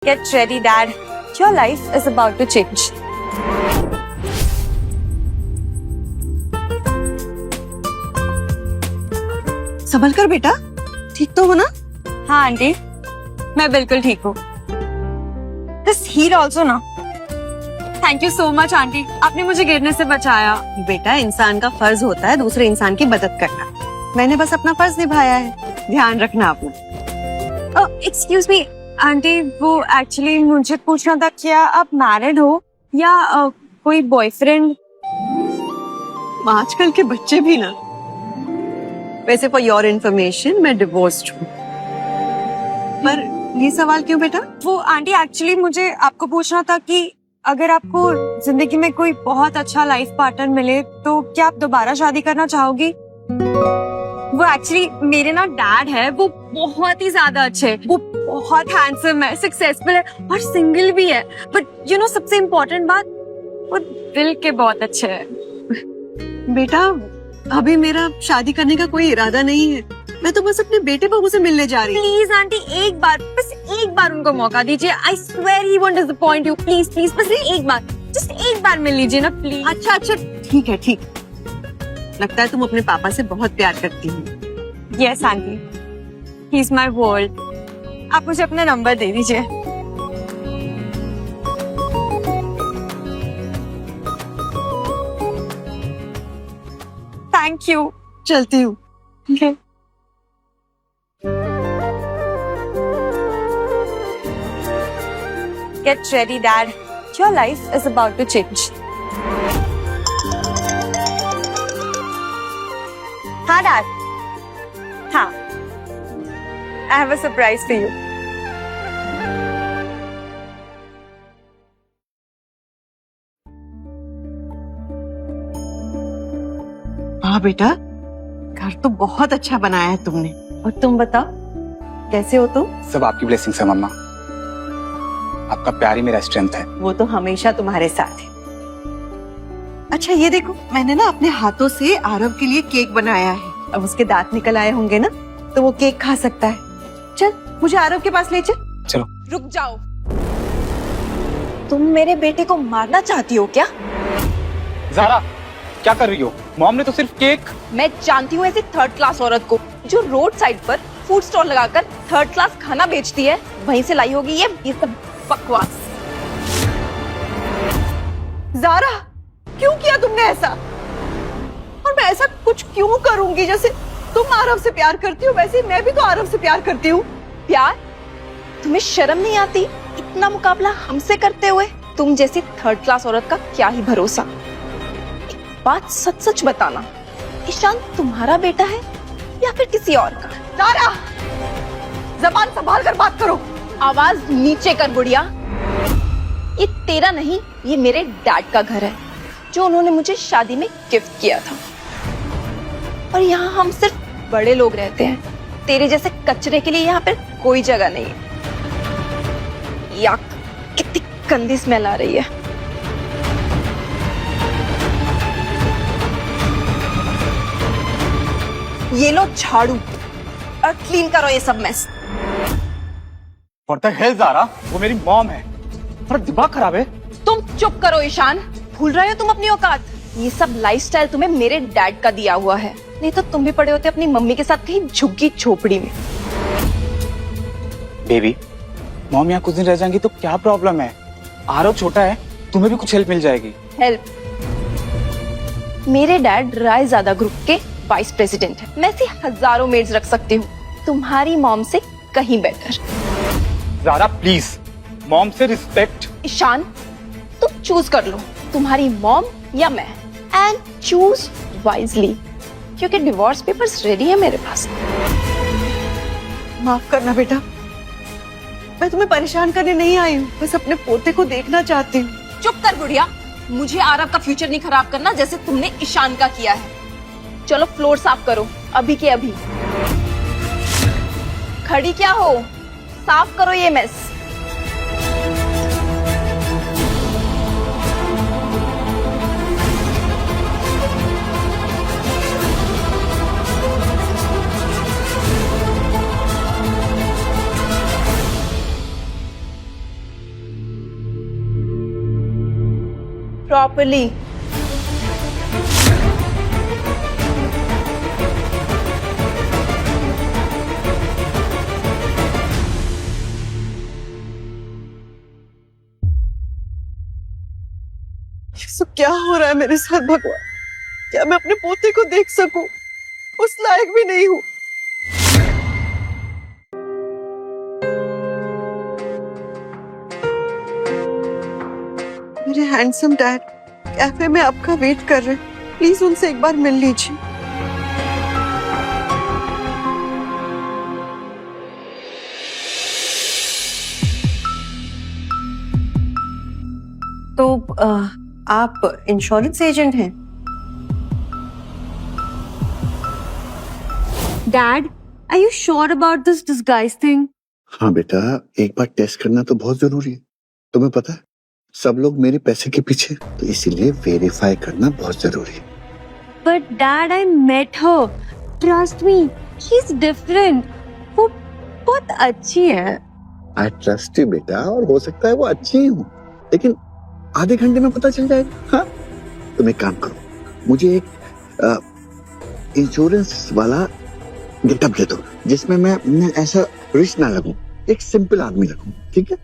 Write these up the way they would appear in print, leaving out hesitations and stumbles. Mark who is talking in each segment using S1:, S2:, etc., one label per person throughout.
S1: Get ready, Dad. Your life is about to change.
S2: संभल कर बेटा, ठीक तो हो ना?
S1: हाँ आंटी, मैं बिल्कुल ठीक हूँ। This heat also ना। Thank you so much aunty, आपने मुझे गिरने से बचाया।
S2: बेटा, इंसान का फर्ज होता है दूसरे इंसान की मदद करना। मैंने बस अपना फर्ज निभाया है, ध्यान रखना अपना।
S1: एक्सक्यूज मी आंटी, वो एक्चुअली मुझे पूछना था, क्या आप मैरिड हो या कोई बॉयफ्रेंड?
S2: आजकल के बच्चे भी ना। वैसे फॉर योर इन्फॉर्मेशन मैं डिवोर्स्ड हूँ। पर ये सवाल क्यों बेटा?
S1: वो आंटी एक्चुअली मुझे आपको पूछना था कि अगर आपको जिंदगी में कोई बहुत अच्छा लाइफ पार्टनर मिले तो क्या आप दोबारा शादी करना चाहोगी? वो एक्चुअली मेरे ना डैड है, वो बहुत ही ज्यादा अच्छे हैं, वो बहुत हैंडसम है, सक्सेसफुल है और सिंगल भी है। बट यू नो सबसे इम्पोर्टेंट बात, वो दिल के बहुत अच्छे हैं।
S2: बेटा, अभी मेरा शादी करने का कोई इरादा नहीं है। मैं तो बस अपने बेटे बहू से मिलने जा रही हूँ।
S1: प्लीज आंटी, एक बार, बस एक बार उनको मौका दीजिए। I swear he won't disappoint you. Please please, बस एक बार, जस्ट एक बार मिल लीजिए ना प्लीज।
S2: अच्छा अच्छा, ठीक है ठीक। लगता है तुम अपने पापा से बहुत प्यार करती हो।
S1: Yes aunty, he is my world. आप मुझे अपना नंबर दे दीजिए। Thank you.
S2: चलती हूँ।
S1: Okay. Get ready, Dad. Your life is about to change. हाँ Dad. हाँ. I have a surprise for you.
S2: हाँ बेटा, घर तो बहुत अच्छा बनाया है तुमने। और तुम बताओ, कैसे हो तुम?
S3: सब आपकी ब्लेसिंग्स है मम्मा। आपका प्यार ही मेरा स्ट्रेंथ है।
S2: वो तो हमेशा तुम्हारे साथ है। अच्छा ये देखो, मैंने ना अपने हाथों से आरव के लिए केक बनाया है। अब उसके दांत निकल आए होंगे ना, तो वो केक खा सकता है। चल, मुझे आरव के पास ले चल।
S3: चलो।
S1: रुक जाओ। तुम मेरे बेटे को मारना चाहती हो क्या?
S3: ज़ारा, क्या कर रही हो? मॉम ने तो सिर्फ केक।
S4: मैं जानती हूँ ऐसी थर्ड क्लास औरत को जो रोड साइड पर फूड स्टॉल लगाकर थर्ड क्लास खाना बेचती है। वहीं से लाई होगी ये सब बकवास।
S2: ज़ारा, क्यों किया तुमने ऐसा? और मैं ऐसा कुछ क्यों करूंगी? जैसे तुम आरव से प्यार करती हो, वैसे मैं भी तो आरव से प्यार करती हूँ।
S4: प्यार? तुम्हें शर्म नहीं आती इतना मुकाबला हमसे करते हुए? तुम जैसी थर्ड क्लास औरत का क्या ही भरोसा। बात सच सच बताना, ईशान तुम्हारा बेटा है या फिर किसी और का?
S2: ज़ारा, ज़बान संभाल कर बात करो।
S4: आवाज नीचे कर बुढ़िया। ये तेरा नहीं, ये मेरे डैड का घर है जो उन्होंने मुझे शादी में गिफ्ट किया था। और यहाँ हम सिर्फ बड़े लोग रहते हैं। तेरे जैसे कचरे के लिए यहाँ पर कोई जगह नहीं है। याक, कितनी गंदी स्मेल आ रही है। ये लो झाड़ू और क्लीन करो ये सब mess.
S3: What the hell, Zara? वो मेरी मॉम है। थोड़ा दिमाग खराब है।
S4: तुम चुप करो ईशान, भूल रहे हो तुम अपनी औकात? ये सब लाइफस्टाइल तुम्हें मेरे डैड का दिया हुआ है, नहीं तो तुम भी पड़े होते अपनी मम्मी के साथ कहीं झुग्गी झोपड़ी में।
S3: बेबी, मॉम यहाँ कुछ दिन रह जाएंगी तो क्या प्रॉब्लम है? आरव छोटा है, तुम्हें भी कुछ हेल्प मिल जाएगी।
S4: हेल्प? मेरे डैड रायजादा ग्रुप के वाइस प्रेसिडेंट है। मैं ऐसी हजारों मेड्स रख सकती हूँ, तुम्हारी मॉम से कहीं बेटर।
S3: ज़ारा प्लीज, मॉम से रिस्पेक्ट।
S4: ईशान, तुम चूज कर लो, तुम्हारी मॉम या मैं, एंड चूज वाइजली, क्योंकि डिवोर्स पेपर्स रेडी है मेरे पास।
S2: माफ करना बेटा, मैं तुम्हें परेशान करने नहीं आई हूँ, बस अपने पोते को देखना चाहती हूँ।
S4: चुप कर बुढ़िया, मुझे आरव का फ्यूचर नहीं खराब करना जैसे तुमने ईशान का किया है। चलो फ्लोर साफ करो, अभी के अभी। खड़ी क्या हो, साफ करो ये मेस। प्रॉपरली।
S2: ये सब क्या हो रहा है मेरे साथ भगवान? क्या मैं अपने पोते को देख सकूं? उस लायक भी नहीं हूं। मेरे हैंडसम डैड कैफे में आपका वेट कर रहे हैं, प्लीज उनसे एक बार मिल लीजिए। तो आप इंश्योरेंस एजेंट हैं?
S1: Dad, are you sure about this disguise thing?
S5: हाँ बेटा, एक बार टेस्ट करना तो बहुत जरूरी है। तुम्हें पता है, सब लोग मेरे पैसे के पीछे, तो इसीलिए वेरीफाई करना बहुत जरूरी है।
S1: But Dad, I met her. Trust me, she's different. वो बहुत अच्छी है।
S5: आई ट्रस्ट यू बेटा, और हो सकता है वो अच्छी ही हो, लेकिन आधे घंटे में पता चल जाएगा। हाँ, तुम एक काम करो, मुझे एक इंश्योरेंस वाला गेटअप दे दो, जिसमें मैं ऐसा रिच ना लगूं, एक सिंपल आदमी लगूं, ठीक है?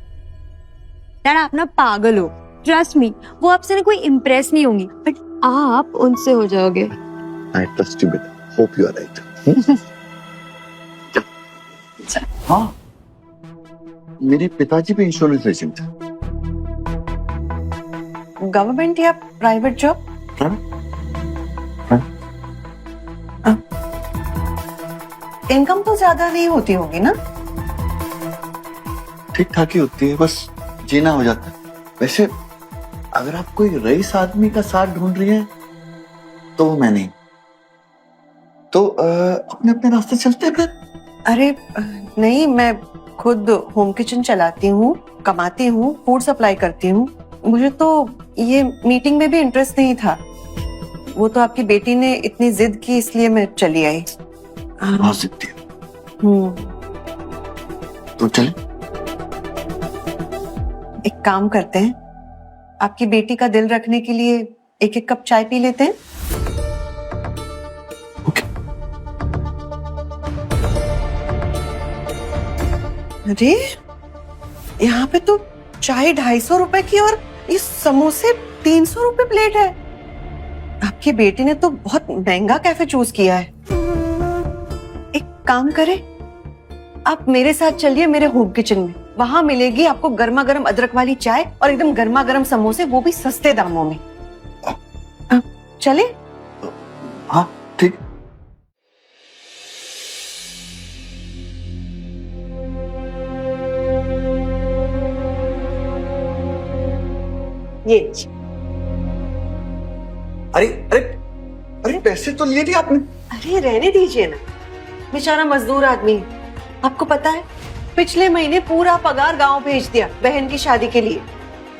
S1: डैड, आप ना पागल हो। ट्रस्ट मी, वो आपसे ना कोई इम्प्रेस नहीं होंगी, बट आप उनसे हो जाओगे।
S5: आई ट्रस्ट यू बेटा, होप यू आर राइट। हाँ, मेरे पिताजी भी इंश्योरेंस एजेंट है।
S2: गवर्नमेंट या प्राइवेट जॉब? इनकम तो ज्यादा नहीं होती होगी ना?
S5: ठीक ठाक ही होती है, बस जीना हो जाता है। वैसे अगर आप कोई रईस आदमी का साथ ढूंढ रही हैं, तो वो मैं नहीं। तो अपने अपने रास्ते चलते हैं फिर।
S2: अरे नहीं, मैं खुद होम किचन चलाती हूँ, कमाती हूँ, फूड सप्लाई करती हूँ। मुझे तो ये मीटिंग में भी इंटरेस्ट नहीं था। वो तो आपकी बेटी ने इतनी जिद की, इसलिए मैं चली आई।
S5: बहुत जिद्दी है। तो चले।
S2: एक काम करते हैं, आपकी बेटी का दिल रखने के लिए एक एक कप चाय पी लेते हैं।
S5: ओके।
S2: अरे यहाँ पे तो चाय 250 रुपए की और ये समोसे 300 रुपए प्लेट है। आपकी बेटी ने तो बहुत महंगा कैफे चूज किया है। एक काम करें, आप मेरे साथ चलिए मेरे होम किचन में। वहां मिलेगी आपको गर्मा गर्म अदरक वाली चाय और एकदम गर्मा गर्म समोसे, वो भी सस्ते दामों में। चले?
S5: हाँ ठीक।
S2: ये
S5: अरे अरे अरे, पैसे तो लिए थे आपने।
S2: अरे रहने दीजिए ना, बेचारा मजदूर आदमी है। आपको पता है, पिछले महीने पूरा पगार गांव भेज दिया बहन की शादी के लिए।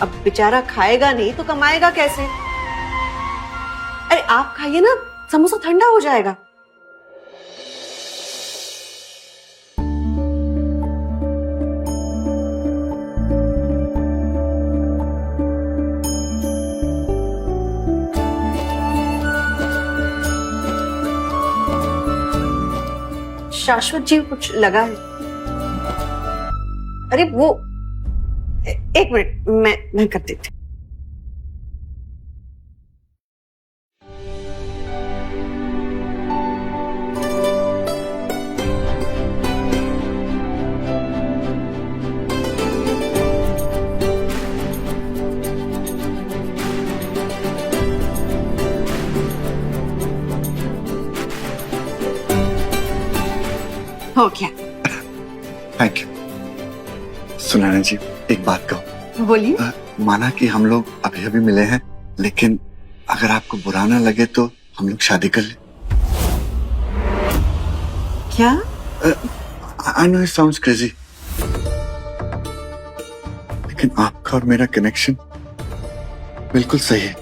S2: अब बेचारा खाएगा नहीं तो कमाएगा कैसे? अरे आप खाइए ना, समोसा ठंडा हो जाएगा। शाश्वत जी कुछ लगा है? अरे वो एक मिनट, मैं कर देती। हो गया।
S5: Thank you. सुनैना जी, एक बात कहो।
S2: बोलिए।
S5: माना कि हम लोग अभी अभी मिले हैं, लेकिन अगर आपको बुरा ना लगे तो हम लोग शादी कर लें।
S2: क्या?
S5: I know it sounds crazy, लेकिन आपका और मेरा कनेक्शन बिल्कुल सही है।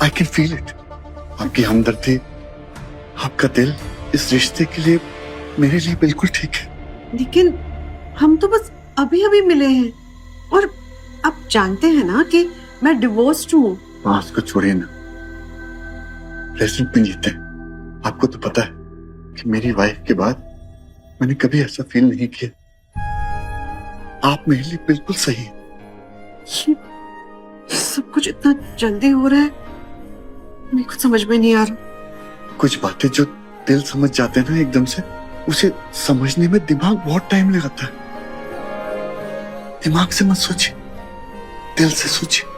S5: I can feel it. आपकी हमदर्दी, आपका दिल इस रिश्ते के लिए मेरे लिए बिल्कुल ठीक है।
S2: लेकिन हम तो बस अभी अभी मिले हैं, और आप जानते हैं ना कि मैं डिवोर्स्ड हूँ।
S5: पास्ट को छोड़िए ना, प्रेजेंट में जीते हैं। आपको तो पता है कि मेरी वाइफ के बाद मैंने कभी ऐसा फील नहीं किया। आप मेरे लिए बिल्कुल सही है।
S2: सब कुछ इतना जल्दी हो रहा है, मेरे को समझ में नहीं आ रहा।
S5: कुछ बातें जो दिल समझ जाते हैं ना एकदम से, उसे समझने में दिमाग बहुत टाइम लगाता है। दिमाग से मत सोचिए, दिल से सोचिए।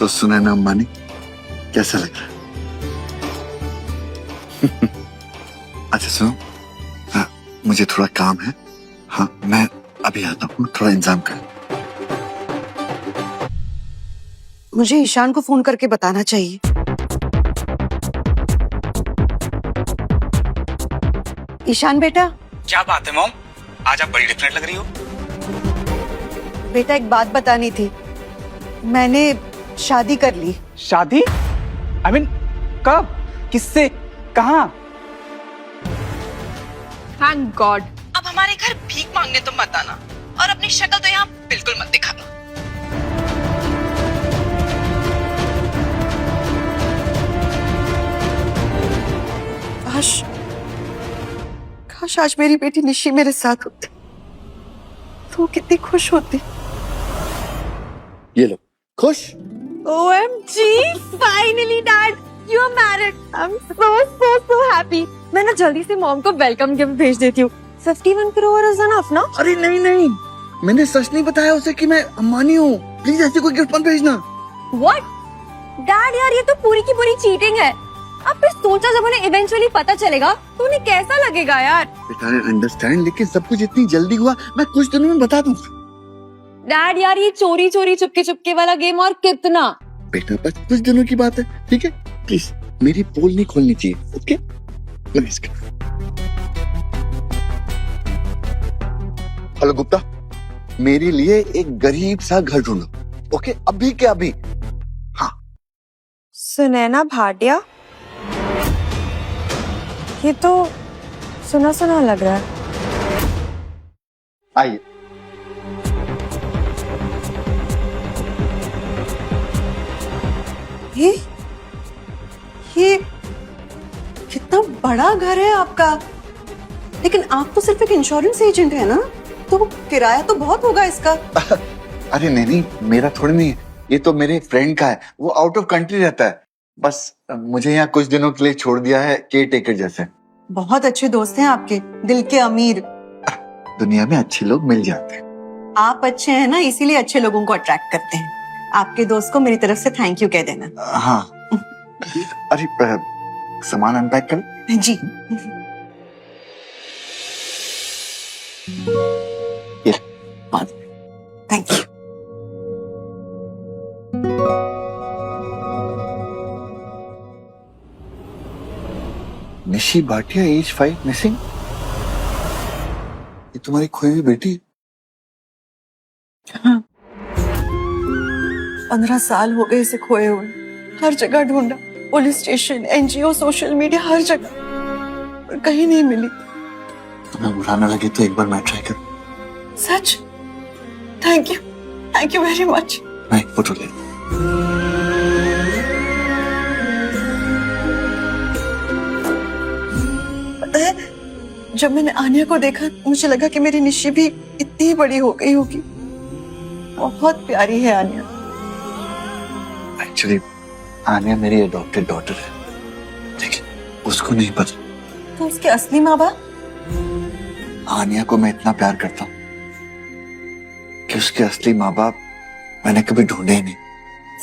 S5: सुनैना अम्बानी, कैसा लग रहा है? अच्छा सुनो, मुझे थोड़ा काम है। हाँ, मैं अभी आता हूँ, थोड़ा इंतजाम कर।
S2: मुझे ईशान को फोन करके बताना चाहिए। ईशान बेटा।
S3: क्या बात है मॉम, आज आप बड़ी डिफरेंट लग रही हो।
S2: बेटा एक बात बतानी थी, मैंने शादी कर ली।
S3: शादी? I mean, कब, किससे, कहाँ?
S4: Thank God. अब हमारे घर भीख मांगने तो मत आना, और अपनी शक्ल तो यहाँ बिल्कुल मत दिखाना।
S2: काश काश आज मेरी बेटी निशी मेरे साथ होती तो वो कितनी खुश होती।
S5: ये लो, खुश?
S1: OMG, finally dad, you're married. I'm so happy. मैं ना जल्दी से मॉम को वेलकम गिफ्ट भेज देती हूँ। 51 crore is enough ना?
S5: अरे नहीं नहीं, मैंने सच नहीं बताया उसे कि मैं अम्बानी हूँ। प्लीज ऐसे कोई गिफ्ट मत भेजना।
S1: What? डैड यार ये तो पूरी की पूरी चीटिंग है। अब फिर सोचा जब उन्हें इवेंचुअली पता चलेगा तो उन्हें कैसा लगेगा यार।
S5: बेटा आई अंडरस्टैंड, लेकिन सब कुछ इतनी जल्दी हुआ, मैं कुछ दिनों में बता दूंगा।
S1: डैड यार ये चोरी चोरी चुपके चुपके वाला गेम और कितना?
S5: बेटा बस कुछ दिनों की बात है, ठीक है? प्लीज मेरी पोल नहीं खोलनी चाहिए, ओके? हेलो गुप्ता, मेरे लिए एक गरीब सा घर ढूंढो, ओके? अभी के अभी। हाँ।
S1: सुनैना भाटिया, ये तो सुना सुना लग रहा है।
S5: आइए।
S2: ये कितना बड़ा घर है आपका, लेकिन आप तो सिर्फ एक इंश्योरेंस एजेंट है ना, तो किराया तो बहुत होगा इसका।
S5: अरे नहीं नहीं, मेरा थोड़ी नहीं है, ये तो मेरे फ्रेंड का है, वो आउट ऑफ कंट्री रहता है। बस मुझे यहाँ कुछ दिनों के लिए छोड़ दिया है, केयर टेकर जैसे।
S2: बहुत अच्छे दोस्त हैं आपके, दिल के अमीर।
S5: दुनिया में अच्छे लोग मिल जाते हैं।
S2: आप अच्छे हैं ना, इसीलिए अच्छे लोगों को अट्रैक्ट करते हैं। आपके दोस्त को मेरी तरफ से थैंक यू कह देना।
S5: हाँ। अरे सामान अनपैक कर।
S2: जी। Thank you.
S5: Nishi Bhatia, age 5, missing. ये तुम्हारी खोई हुई बेटी?
S2: हाँ। 15 साल हो गए इसे खोए हुए, हर जगह ढूंढा, police station, NGO, social media, हर जगह, पर कहीं नहीं मिली।
S5: तुम्हें बुरा ना लगे तो एक बार मैं ट्राई करूं?
S2: सच? Thank you very much.
S5: मैं एक फोटो ले।
S2: पता है, जब मैंने आन्या को देखा मुझे लगा कि मेरी निशी भी इतनी बड़ी हो गई होगी। बहुत प्यारी है आन्या।
S5: एक्चुअली आन्या मेरी अडॉप्टेड डॉटर है, लेकिन उसको नहीं पता।
S2: तो उसके असली माँ बाप?
S5: आन्या को मैं इतना प्यार करता हूँ कि उसके असली माँ बाप मैंने कभी ढूंढे ही नहीं।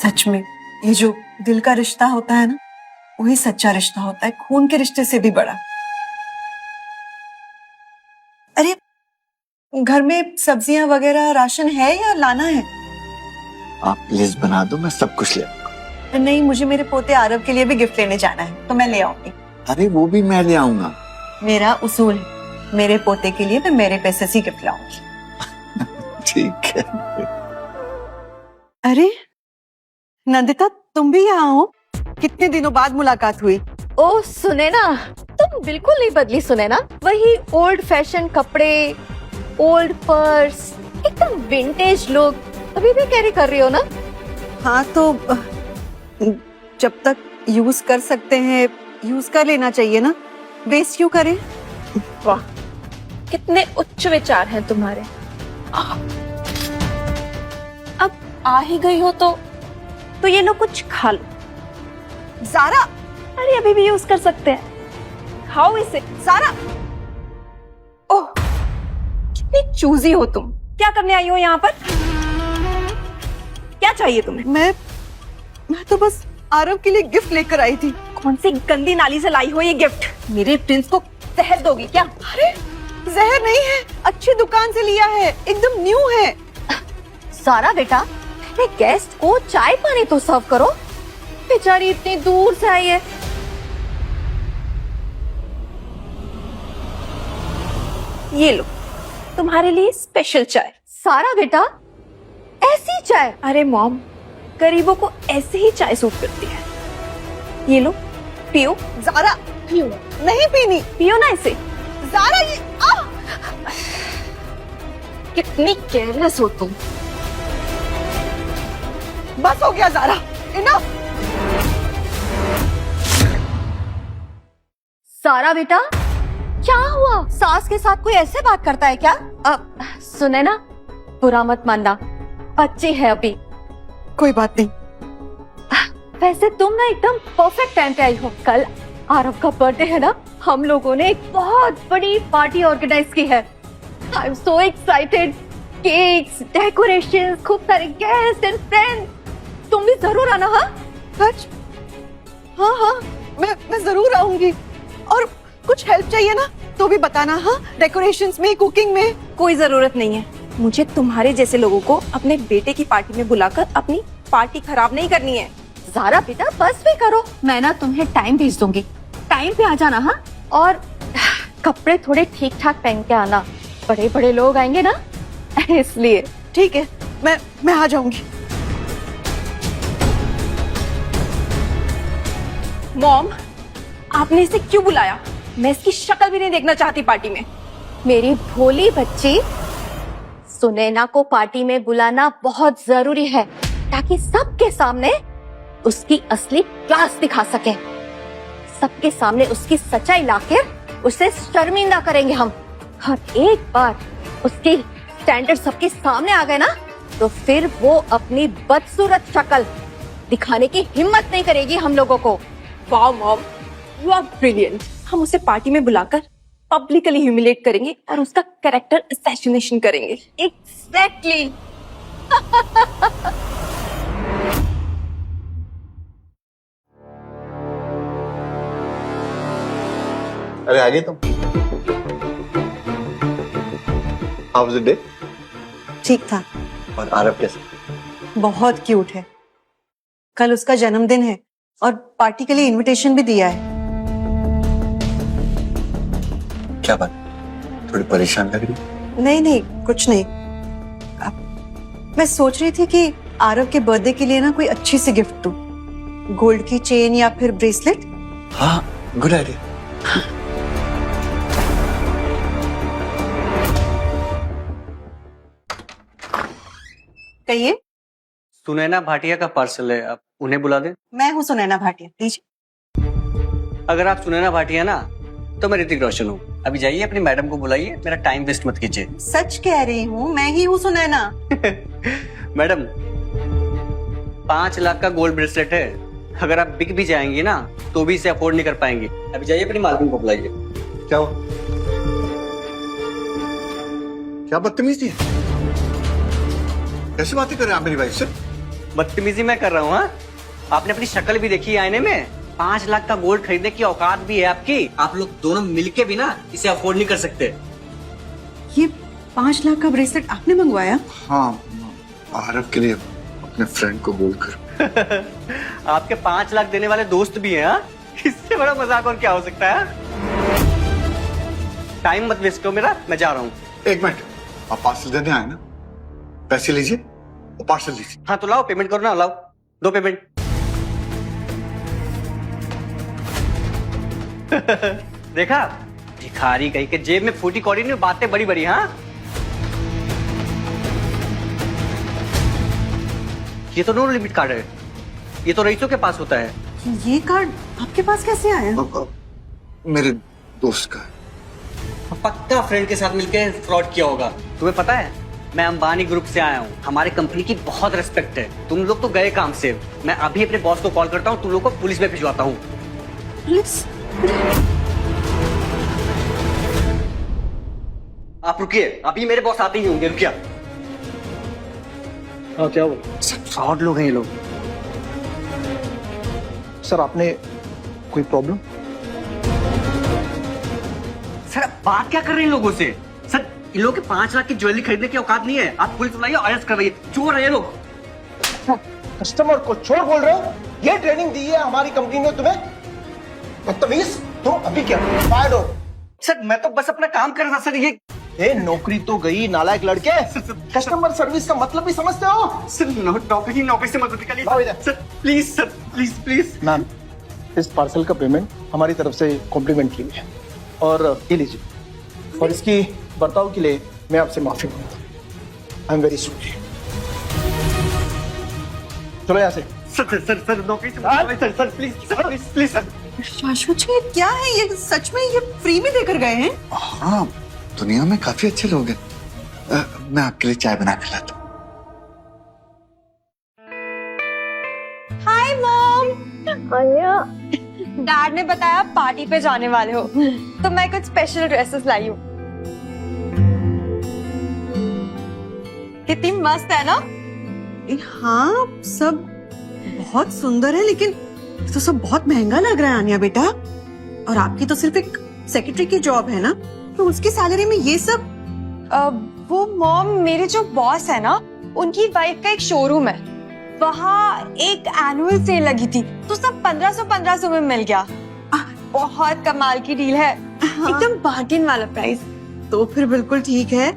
S2: सच में ये जो दिल का रिश्ता होता है ना, वही सच्चा रिश्ता होता है, खून के रिश्ते से भी बड़ा। अरे घर में सब्जियां वगैरह राशन है या लाना है?
S5: आप लिस्ट बना दो, मैं सब कुछ ले आऊंगा।
S2: नहीं, मुझे मेरे पोते आरव के लिए भी गिफ्ट लेने जाना है, तो मैं ले आऊंगी।
S5: अरे वो भी मैं ले आऊंगा।
S2: मेरा उसूल है, मेरे पोते के लिए मैं मेरे पैसे से गिफ्ट लाऊंगी।
S5: ठीक है।
S2: अरे नंदिता, तुम भी यहाँ हो? कितने दिनों बाद मुलाकात हुई।
S4: ओ सुने ना, तुम बिल्कुल नहीं बदली सुने ना। वही ओल्ड फैशन कपड़े, ओल्ड पर्स, एकदम विंटेज लुक अभी भी कैरी कर रही हो ना।
S2: हाँ तो जब तक यूज कर सकते हैं यूज कर लेना चाहिए ना, वेस्ट क्यों करें।
S4: वाह, कितने उच्च विचार हैं तुम्हारे। अब आ ही गई हो तो ये लो, कुछ खा लो।
S2: ज़ारा,
S4: अरे अभी भी यूज कर सकते हैं, खाओ इसे।
S2: ज़ारा,
S4: ओह, कितनी चूजी हो तुम। क्या करने आई हो यहाँ पर? क्या चाहिए तुम्हें?
S2: मैं तो बस आरव के लिए गिफ्ट लेकर आई थी।
S4: कौन सी गंदी नाली से लाई हो ये गिफ्ट? मेरे प्रिंस को जहर दोगी क्या?
S2: अरे जहर नहीं है, अच्छी दुकान से लिया है, एकदम न्यू है।
S4: सारा बेटा, अपने गेस्ट को चाय पानी तो सर्व करो। बेचारी इतनी दूर से आई है। ये लो, तुम्हारे लिए स्पेशल चाय। सारा बेटा, ऐसी चाय? अरे मॉम, गरीबों को ऐसे ही चाय सूट करती है। ये लो, पियो।
S2: ज़ारा,
S4: पियो,
S2: नहीं पीनी।
S4: पियो ना इसे।
S2: ज़ारा, ये
S4: कितनी केयरलेस हो तुम।
S2: बस हो गया ज़ारा, इनफ।
S4: सारा बेटा, क्या हुआ? सास के साथ कोई ऐसे बात करता है क्या? सुने ना, बुरा मत मानना, बच्चे है अभी।
S2: कोई बात नहीं।
S4: वैसे तुम ना एकदम परफेक्ट टाइम पे आई हो। कल आरव का बर्थडे है ना, हम लोगों ने एक बहुत बड़ी पार्टी ऑर्गेनाइज की है। I am so excited. Cakes, decorations, खूब सारे गेस्ट एंड फ्रेंड्स। तुम भी जरूर आना। हाँ
S2: सच? हाँ हाँ, मैं जरूर आऊंगी। और कुछ हेल्प चाहिए ना तो भी बताना। हाँ, डेकोरेशंस में, कुकिंग में।
S4: कोई जरूरत नहीं है। मुझे तुम्हारे जैसे लोगों को अपने बेटे की पार्टी में बुलाकर अपनी पार्टी खराब नहीं करनी है। ज़ारा बेटा, बस भी करो, मैं ना तुम्हें टाइम भेज दूंगी। टाइम पे आ जाना। हाँ, और कपड़े थोड़े ठीक ठाक पहन के आना, बड़े बड़े लोग आएंगे ना, इसलिए।
S2: ठीक है, मैं आ जाऊंगी।
S4: मॉम, आपने इसे क्यों बुलाया? मैं इसकी शक्ल भी नहीं देखना चाहती पार्टी में। मेरी भोली बच्ची, सुनैना को पार्टी में बुलाना बहुत जरूरी है ताकि सबके सामने उसकी असली क्लास दिखा सके। सबके सामने उसकी सच्चाई लाकर उसे शर्मिंदा करेंगे हम। और एक बार उसकी स्टैंडर्ड सबके सामने आ गए ना, तो फिर वो अपनी बदसूरत शक्ल दिखाने की हिम्मत नहीं करेगी हम लोगों को। Wow mom, you are brilliant. हम उसे पार्टी में बुलाकर पब्लिकली ह्यूमिलेट करेंगे और उसका कैरेक्टर असैसिनेशन करेंगे। एग्जैक्टली।
S5: अरे आगे तुम। How was the day?
S2: ठीक था।
S5: और आरव कैसे?
S2: बहुत क्यूट है। कल उसका जन्मदिन है और पार्टी के लिए इनविटेशन भी दिया है।
S5: क्या बात, थोड़ी परेशान लग रही?
S2: नहीं नहीं, कुछ नहीं। मैं सोच रही थी कि आरव के बर्थडे के लिए ना कोई अच्छी सी गिफ्ट दूं। गोल्ड की चेन या फिर ब्रेसलेट।
S5: हाँ, गुड आइडिया।
S2: कहिए।
S6: सुनैना भाटिया का पार्सल है, आप उन्हें बुला दें।
S2: मैं हूँ सुनैना भाटिया, लीजिए।
S6: अगर आप सुनैना भाटिया ना, तो मैं ऋतिक रोशन हूँ। अभी जाइए अपनी मैडम को बुलाइए, मेरा टाइम वेस्ट मत कीजिए।
S2: सच कह रही हूँ, मैं ही हूँ सुनैना।
S6: मैडम, 5 लाख का गोल्ड ब्रेसलेट है। अगर आप बिक भी जाएंगी ना, तो भी इसे अफोर्ड नहीं कर पाएंगी। अभी जाइए अपनी मालकिन को बुलाइए।
S5: क्या हुआ? क्या बदतमीजी है? कैसी बातें कर रहे हैं आप मेरी वाइफ से?
S6: बदतमीजी मैं कर रहा हूँ? हाँ, आपने अपनी शक्ल भी देखी है आईने में। 5 लाख का गोल्ड खरीदने की औकात भी है आपकी। आप लोग दोनों मिलके भी ना इसे अफोर्ड नहीं कर सकते।
S2: ये 5 लाख का ब्रेसलेट आपने मंगवाया?
S5: हाँ, आरव के लिए अपने फ्रेंड को बोलकर।
S6: आपके 5 लाख देने वाले दोस्त भी हैं। हाँ, इससे बड़ा मजाक और क्या हो सकता है? टाइम मत वेस्ट करो मेरा, मैं जा रहा हूँ।
S5: एक मिनट, आप पार्सल देने आए ना? पैसे लीजिए और पार्सल लीजिए।
S6: हाँ तो लाओ, पेमेंट करो ना, लाओ, दो पेमेंट। देखा, भिखारी कहीं के जेब में फूटी कौड़ी नहीं, बातें बड़ी बड़ी। हाँ, ये तो नो लिमिट कार्ड है, ये तो रईसों के पास होता है।
S2: ये कार्ड आपके पास कैसे आया?
S5: मेरे दोस्त का।
S6: पक्का फ्रेंड के साथ मिलकर फ्रॉड किया होगा। तुम्हें पता है, मैं अंबानी ग्रुप से आया हूँ, हमारे कंपनी की बहुत रिस्पेक्ट है। तुम लोग तो गए काम से, मैं अभी अपने बॉस को कॉल करता हूँ, तुम लोग को पुलिस में भिजवाता हूँ।
S2: पुलिस?
S6: आप रुकिए, अभी मेरे बॉस आते ही होंगे, रुकिए।
S7: हाँ, क्या हुआ?
S6: सब फ्रॉड लोग हैं ये लोग।
S7: सर, आपने कोई प्रॉब्लम?
S6: सर आप बात क्या कर रहे हैं इन लोगों से? सर इन लोगों के 5 लाख की ज्वेलरी खरीदने की औकात नहीं है। आप पुलिस बुलाइए, अरेस्ट करवाइए, चोर है ये लोग।
S7: कस्टमर को चोर बोल रहे हो? ये ट्रेनिंग दी है हमारी कंपनी ने तुम्हें? बदतमीज, तुम अभी क्या फायर्ड हो?
S6: सर मैं तो बस अपना काम कर रहा था सर। ये
S7: नौकरी तो गई, नालायक लड़के। कस्टमर सर्विस का मतलब भी समझते हो?
S6: सर नौकरी से मदद निकालिए sir, please sir, please please.
S7: Ma'am, इस पार्सल का पेमेंट हमारी तरफ से कॉम्प्लीमेंट्री है, और ये लीजिए। और इसकी बर्ताव के लिए मैं आपसे माफी मांगता हूँ। I am very sorry. चलो यहाँ से।
S6: सर नौकरी से सर प्लीज सर।
S2: शाश्वत जी, ये क्या है? ये सच में ये फ्री में देकर गए हैं?
S5: हाँ, दुनिया में काफी अच्छे लोग हैं। मैं आपके लिए चाय बना के लाता हूँ।
S1: Hi mom. डैड ने बताया पार्टी पे जाने वाले हो, तो मैं कुछ स्पेशल ड्रेसेस लाई हूँ। कितनी मस्त है ना?
S2: हाँ, सब बहुत सुंदर है, लेकिन ये तो सब बहुत महंगा लग रहा है आन्या बेटा। और आपकी तो सिर्फ एक सेक्रेटरी की जॉब है ना, तो उसकी सैलरी में ये सब?
S1: वो मॉम, मेरे जो बॉस है ना, उनकी वाइफ का एक शोरूम है, वहाँ एक एनुअल सेल लगी थी, तो सब 1500 में मिल गया। बहुत कमाल की डील है।
S2: हाँ।
S1: एकदम बार्गेन वाला प्राइस।
S2: तो फिर बिल्कुल ठीक है।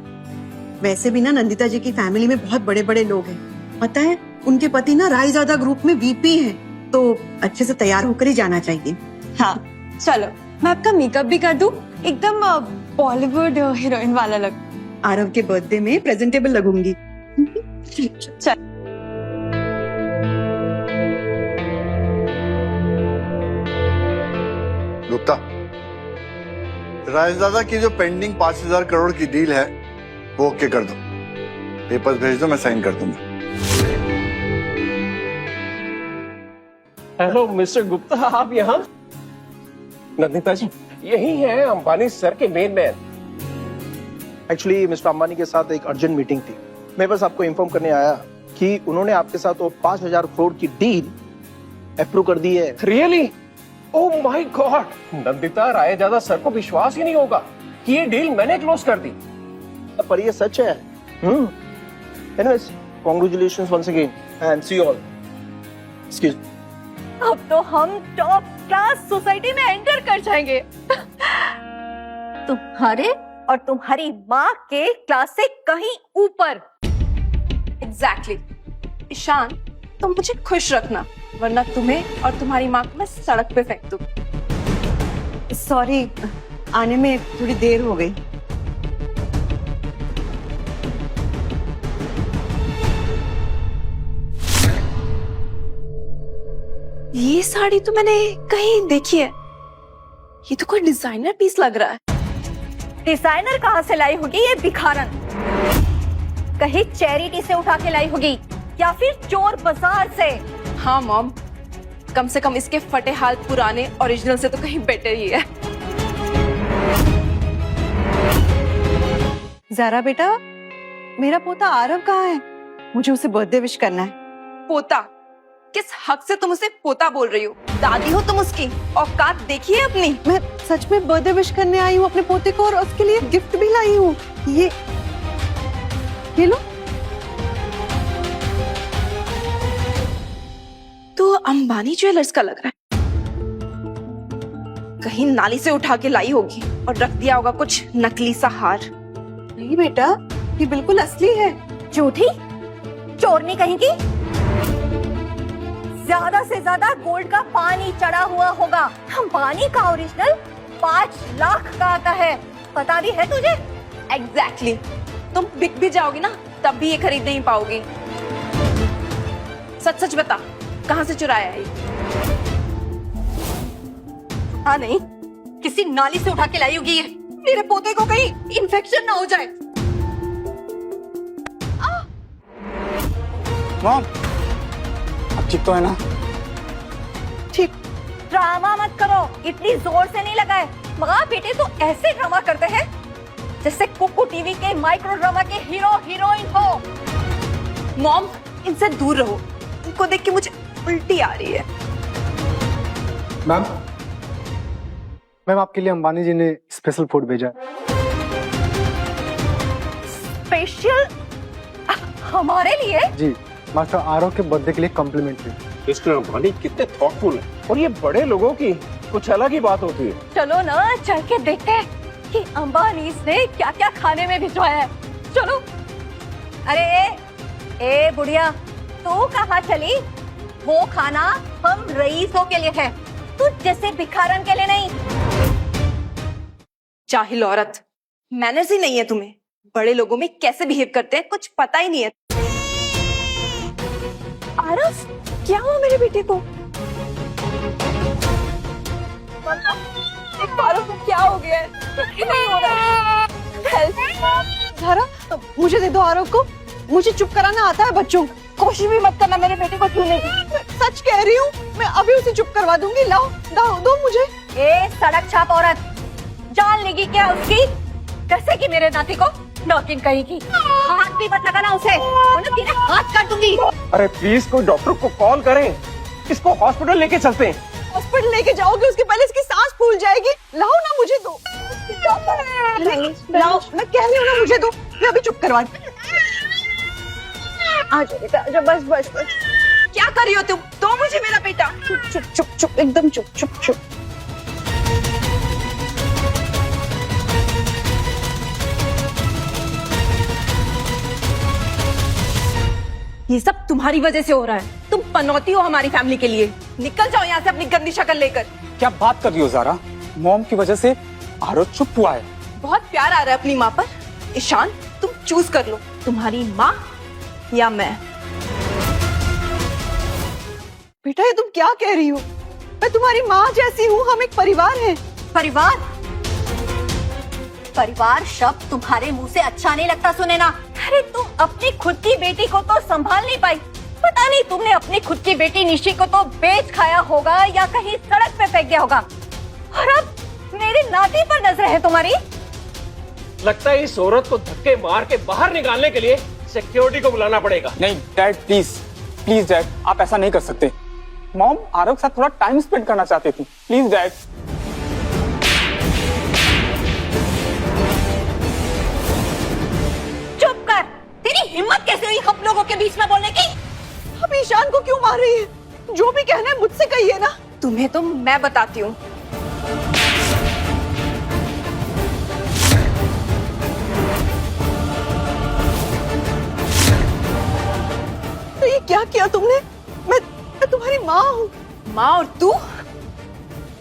S2: वैसे भी ना नंदिता जी की फैमिली में बहुत बड़े बड़े लोग हैं, पता है? उनके पति ना रायजादा ग्रुप में वीपी हैं, तो अच्छे से तैयार होकर ही जाना चाहिए।
S1: हाँ चलो, मैं आपका मेकअप भी कर दूं, एकदम बॉलीवुड हीरोइन वाला लग।
S2: आरव के बर्थडे में प्रेजेंटेबल लगूंगी।
S1: चल।
S5: गुप्ता, राजदादा की जो पेंडिंग 5000 करोड़ की डील है वो ओके कर दो। पेपर्स भेज दो, मैं साइन कर दूंगा।
S8: हेलो मिस्टर गुप्ता, आप यहाँ? नंदिता जी यही है अंबानी सर के main man.
S7: Actually mister Ambani के साथ एक अर्जेंट मीटिंग थी। मैं बस आपको इन्फॉर्म करने आया कि उन्होंने आपके साथ वो 5000 करोड़ की डील अप्रूव कर दी है।
S8: Really? Oh my God! Nandita Raizada sir को विश्वास ही नहीं होगा कि ये डील मैंने क्लोज कर दी।
S7: पर ये सच है। Anyways, congratulations once again and see you all. Excuse.
S4: अब तो हम टॉप क्लास सोसाइटी में एंटर कर जाएंगे। तुम्हारे और तुम्हारी माँ के क्लास से कहीं ऊपर। एग्जैक्टली। ईशान, तुम मुझे खुश रखना, वरना तुम्हें और तुम्हारी माँ को मैं सड़क पे फेंक दूं।
S2: सॉरी, आने में थोड़ी देर हो गई।
S4: ये साड़ी तो मैंने कहीं देखी है। ये तो कोई डिजाइनर पीस लग रहा है। डिजाइनर कहाँ से लाई होगी ये भिखारन? कहीं चैरिटी से उठा के लाई होगी या फिर चोर बाजार से। हाँ मॉम, कम से कम इसके फटे हाल पुराने ओरिजिनल से तो कहीं बेटर ही है।
S2: जरा बेटा, मेरा पोता आरव कहाँ है? मुझे उसे बर्थडे विश करना है।
S4: पोता? किस हक से तुम उसे पोता बोल रही हो? दादी हो तुम उसकी, औकात देखिए अपनी।
S2: मैं सच में बर्थडे विश करने आई हूँ अपने पोते को, और उसके लिए गिफ्ट भी लाई हूँ। ये लो।
S4: तो अंबानी ज्वेलर्स का लग रहा है। कहीं नाली से उठा के लाई होगी और रख दिया होगा कुछ नकली सा हार।
S2: नहीं बेटा, ये बिल्कुल असली है।
S4: झूठी चोरनी कहीं की। ज्यादा से ज्यादा गोल्ड का पानी चढ़ा हुआ होगा। अंबानी का ओरिजिनल 5 लाख का आता है, पता भी है तुझे?
S9: एग्जैक्टली तुम बिक भी जाओगी ना तब भी ये खरीद नहीं पाओगी। सच सच बता, कहाँ से चुराया है ये?
S4: हाँ नहीं, किसी नाली से उठा के लाई होगी ये। मेरे पोते को कहीं इन्फेक्शन ना हो जाए।
S3: मॉम, अब ठीक तो है ना?
S2: ठीक।
S4: ड्रामा मत करो, इतनी जोर से नहीं लगाए। माँ बेटे तो ऐसे ड्रामा करते हैं जैसे कुकू टीवी के माइक्रो ड्रामा के हीरो हीरोइन हो।
S9: मॉम, इनसे दूर रहो, इनको देख के मुझे उल्टी आ रही है।
S10: मैम, आपके लिए अंबानी जी ने स्पेशल फूड भेजा है।
S4: स्पेशल हमारे लिए?
S10: जी, मास्टर आरव के बर्थडे के लिए कॉम्प्लीमेंट्री।
S8: मिस्टर अंबानी कितने थॉटफुल है, और ये बड़े लोगों की कुछ अलग ही बात होती है।
S4: चलो ना चल के देखते हैं कि अंबानी ने क्या क्या खाने में भिजवाया है। चलो। अरे ए बुढ़िया, तू कहाँ चली? वो खाना हम रईसों के लिए है, तू जैसे भिखारन के लिए नहीं।
S9: जाहिल औरत, मैनर्स ही नहीं है तुम्हें। बड़े लोगों में कैसे बिहेव करते हैं कुछ पता ही नहीं है।
S4: आरव, क्या हुआ मेरे बेटे को?
S9: आरव को क्या हो गया है? नहीं हो रहा है। Help.
S2: धारा, मुझे दे दो आरव को। मुझे चुप कराना आता है बच्चों को।
S4: कोशिश भी मत करना मेरे बेटे को छूने की।
S2: सच कह रही हूँ, मैं अभी उसे चुप करवा दूंगी। लाओ दो मुझे।
S4: ए सड़क छाप औरत, जान लेगी क्या उसकी? कैसे की मेरे नाती को नौकिन कहेगी? हाथ भी मत लगाना उसे, वरना तेरे हाथ काट दूंगी।
S8: अरे प्लीज कोई डॉक्टर को कॉल करें, इसको हॉस्पिटल लेके चलते हैं।
S2: हॉस्पिटल लेके जाओगे, उसके पहले इसकी सांस फूल जाएगी। लाओ ना मुझे दो। लाओ, मैं कह रही हूँ ना मुझे दो। मैं अभी चुप करवा।
S4: आजा बेटा, आजा, बस बस बस।
S9: क्या कर रही हो तुम? दो मुझे मेरा बेटा।
S2: चुप चुप चुप चुप, एकदम चुप चुप चुप।
S9: ये सब तुम्हारी वजह से हो रहा है। तुम पनौती हो हमारी फैमिली के लिए। निकल जाओ यहाँ से अपनी गंदी शक्ल लेकर।
S3: क्या बात कर रही हो ज़ारा? मॉम की वजह से आरव चुप हुआ है।
S9: बहुत प्यार आ रहा है अपनी माँ पर। ईशान, तुम चूज कर लो, तुम्हारी माँ या मैं।
S2: बेटा, ये तुम क्या कह रही हो? मैं तुम्हारी माँ जैसी हूँ, हम एक परिवार हैं।
S4: परिवार? परिवार शब्द तुम्हारे मुंह से अच्छा नहीं लगता सुने ना। अरे तुम अपनी खुद की बेटी को तो संभाल नहीं पाई। पता नहीं तुमने अपनी खुद की बेटी निशी को तो बेच खाया होगा या कहीं सड़क पे फेंक दिया होगा, और अब मेरे नाती पर नजर है तुम्हारी।
S8: लगता है इस औरत को धक्के मार के बाहर निकालने के लिए सिक्योरिटी को बुलाना पड़ेगा।
S3: नहीं डैड, प्लीज प्लीज डैड, आप ऐसा नहीं कर सकते। मॉम आरव के साथ थोड़ा टाइम स्पेंड करना चाहती थी। Please dad.
S4: चुप कर। तेरी हिम्मत कैसे हुई हम लोगों के बीच में बोलने की?
S2: अब ईशान को क्यों मार रही है? जो भी कहना है मुझसे कहिए ना।
S9: तुम्हें तो मैं बताती हूँ।
S2: तो ये क्या किया तुमने? मैं तुम्हारी माँ हूँ।
S9: माँ और तू?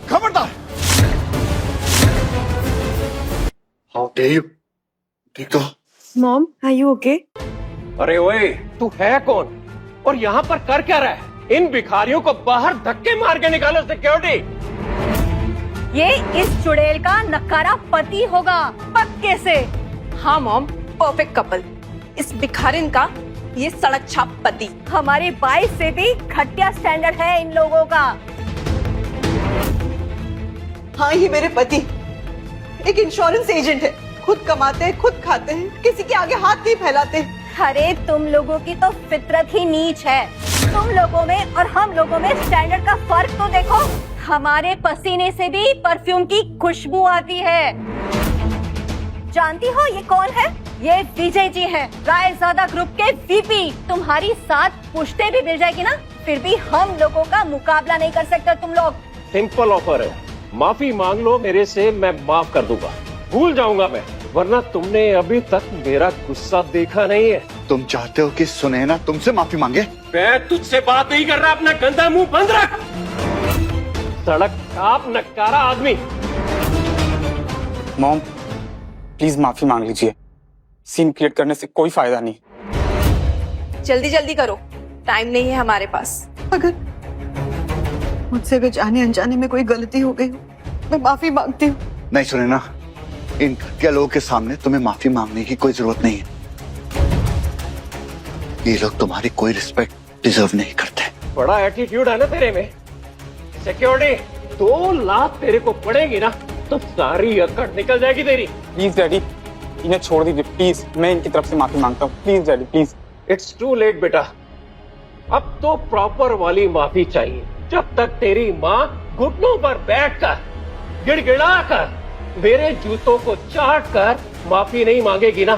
S5: खबरदार! How dare you? ठीक तो।
S1: Mom, are you okay?
S8: अरे ओए, तू है कौन और यहाँ पर कर क्या रहा है? इन भिखारियों को बाहर धक्के मार के निकालो सिक्योरिटी।
S4: ये इस चुड़ैल का नकारा पति होगा, पक्के से।
S9: हाँ मॉम, परफेक्ट कपल। इस भिखारिन का ये सड़क छाप पति।
S4: हमारी 22 से भी घटिया स्टैंडर्ड है इन लोगों का।
S2: हाँ, ये मेरे पति एक इंश्योरेंस एजेंट है। खुद कमाते हैं, खुद खाते हैं, किसी के आगे हाथ नहीं फैलाते।
S4: अरे तुम लोगों की तो फितरत ही नीच है। तुम लोगों में और हम लोगों में स्टैंडर्ड का फर्क तो देखो। हमारे पसीने से भी परफ्यूम की खुशबू आती है। जानती हो ये कौन है? ये विजय जी हैं, रायजादा ग्रुप के वीपी। तुम्हारी साथ पुश्ते भी मिल जाएगी ना, फिर भी हम लोगों का मुकाबला नहीं कर सकते तुम लोग।
S8: सिंपल ऑफर है, माफी मांग लो मेरे से, मैं माफ कर दूंगा, भूल जाऊंगा मैं। वरना तुमने अभी तक मेरा गुस्सा देखा नहीं है।
S5: तुम चाहते हो कि सुनैना तुमसे माफी मांगे?
S8: मैं तुझसे बात नहीं कर रहा, अपना गंदा मुंह बंद रख। सड़क छाप नकारा आदमी।
S3: मॉम प्लीज माफी मांग लीजिए, सीन क्रिएट करने से कोई फायदा नहीं।
S4: जल्दी जल्दी करो, टाइम नहीं है हमारे पास।
S2: अगर मुझसे भी जाने अनजाने में कोई गलती हो गई हो, मैं माफी मांगती हूँ।
S5: नहीं सुनैना, इन घटिया लोगों के सामने तुम्हें माफी मांगने की कोई जरूरत नहीं है। ये लोग तुम्हारी कोई रिस्पेक्ट डिजर्व नहीं करते।
S8: बड़ा एटीट्यूड है ना तेरे में। सिक्योरिटी 2 लाख तेरे को पड़ेगी ना तो सारी अकड़ निकल जाएगी तेरी।
S3: प्लीज डैडी, इन्हें छोड़ दीजिए प्लीज, मैं इनकी तरफ से माफी मांगता हूँ। Please daddy please.
S8: It's too late बेटा, अब तो प्रॉपर वाली माफी चाहिए। जब तक तेरी माँ घुटनों पर बैठकर गिड़गिड़ा कर मेरे जूतों को चाट कर माफी नहीं मांगेगी ना,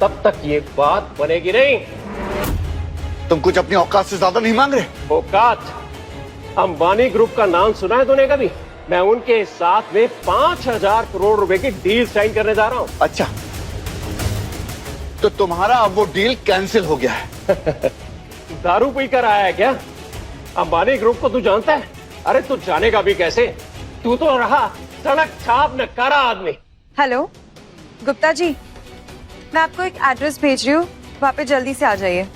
S8: तब तक ये बात बनेगी नहीं।
S5: तुम कुछ अपनी औकात से ज्यादा नहीं मांग रहे?
S8: औकात? अंबानी ग्रुप का नाम सुना है तूने कभी? मैं उनके साथ में 5,000 करोड़ रुपए की डील साइन करने जा रहा हूँ।
S5: अच्छा, तो तुम्हारा अब वो डील कैंसिल हो गया है?
S8: दारू पी कर आया है क्या? अंबानी ग्रुप को तू जानता है? अरे तू जानेगा भी कैसे, तू तो रहा सड़क छाप नकारा आदमी।
S1: हेलो गुप्ता जी, मैं आपको एक एड्रेस भेज रही हूँ, वहाँ पे जल्दी से आ जाइए।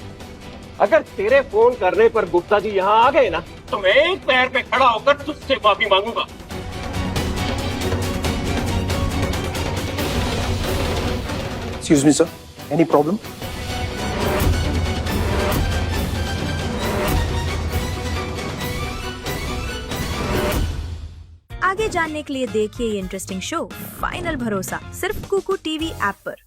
S8: अगर तेरे फोन करने पर गुप्ता जी यहाँ आ गए ना तो मैं एक पैर पे खड़ा होकर तुझसे माफी मांगूंगा।
S7: Excuse me sir, any problem?
S11: आगे जानने के लिए देखिए ये इंटरेस्टिंग शो फाइनल भरोसा, सिर्फ कुकू टीवी ऐप पर।